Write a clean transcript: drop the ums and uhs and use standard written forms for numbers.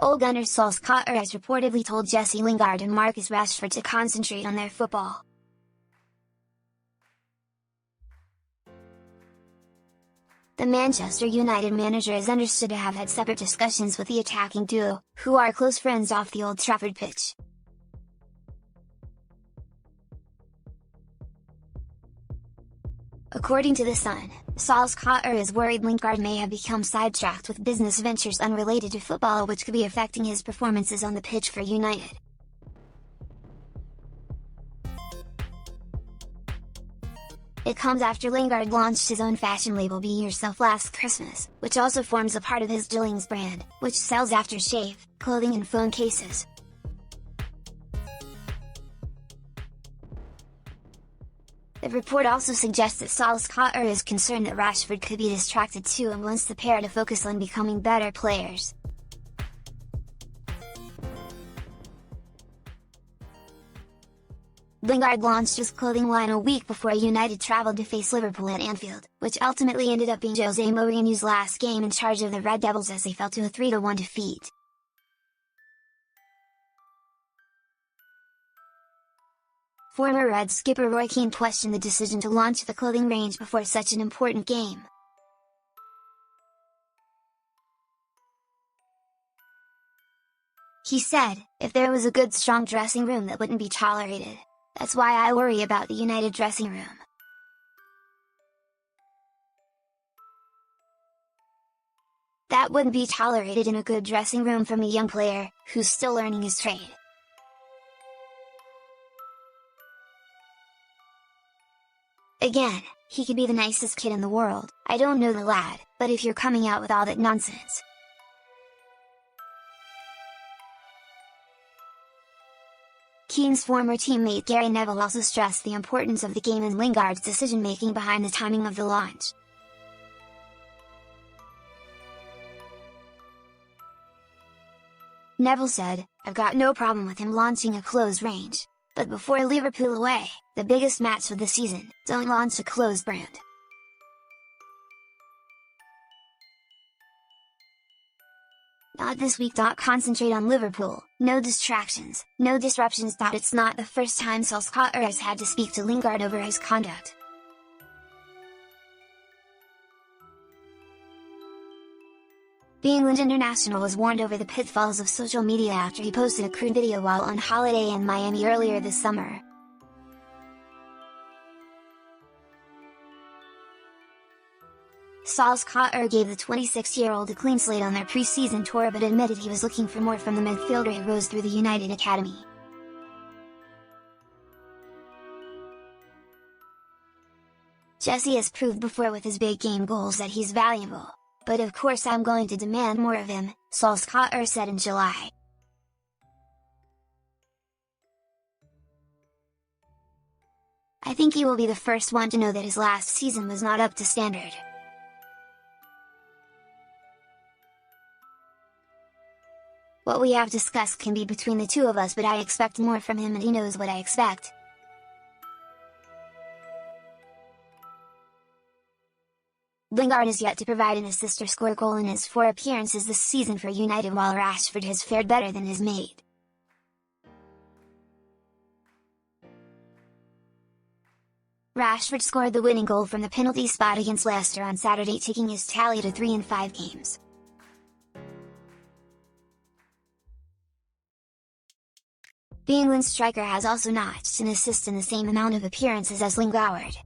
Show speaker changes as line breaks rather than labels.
Ole Gunnar Solskjaer has reportedly told Jesse Lingard and Marcus Rashford to concentrate on their football. The Manchester United manager is understood to have had separate discussions with the attacking duo, who are close friends off the Old Trafford pitch. According to The Sun, Solskjaer is worried Lingard may have become sidetracked with business ventures unrelated to football, which could be affecting his performances on the pitch for United. It comes after Lingard launched his own fashion label Be Yourself last Christmas, which also forms a part of his Dillings brand, which sells aftershave, clothing and phone cases. The report also suggests that Solskjaer is concerned that Rashford could be distracted too and wants the pair to focus on becoming better players. Lingard launched his clothing line a week before United travelled to face Liverpool at Anfield, which ultimately ended up being Jose Mourinho's last game in charge of the Red Devils as they fell to a 3-1 defeat. Former Reds skipper Roy Keane questioned the decision to launch the clothing range before such an important game. He said, "If there was a good strong dressing room, that wouldn't be tolerated. That's why I worry about the United dressing room. That wouldn't be tolerated in a good dressing room from a young player, who's still learning his trade." Again, he could be the nicest kid in the world, I don't know the lad, but if you're coming out with all that nonsense. Keane's former teammate Gary Neville also stressed the importance of the game and Lingard's decision-making behind the timing of the launch. Neville said, "I've got no problem with him launching a closed range. But before Liverpool away, the biggest match of the season, don't launch a closed brand. Not this week. Concentrate on Liverpool, no distractions, no disruptions. It's not the first time Solskjaer has had to speak to Lingard over his conduct. The England international was warned over the pitfalls of social media after he posted a crude video while on holiday in Miami earlier this summer. Solskjaer gave the 26-year-old a clean slate on their pre-season tour, but admitted he was looking for more from the midfielder who rose through the United academy. "Jesse has proved before with his big game goals that he's valuable. But of course I'm going to demand more of him," Solskjaer said in July. "I think he will be the first one to know that his last season was not up to standard. What we have discussed can be between the two of us, but I expect more from him and he knows what I expect." Lingard is yet to provide an assist or score a goal in his 4 appearances this season for United, while Rashford has fared better than his mate. Rashford scored the winning goal from the penalty spot against Leicester on Saturday, taking his tally to 3 in 5 games. The England striker has also notched an assist in the same amount of appearances as Lingard.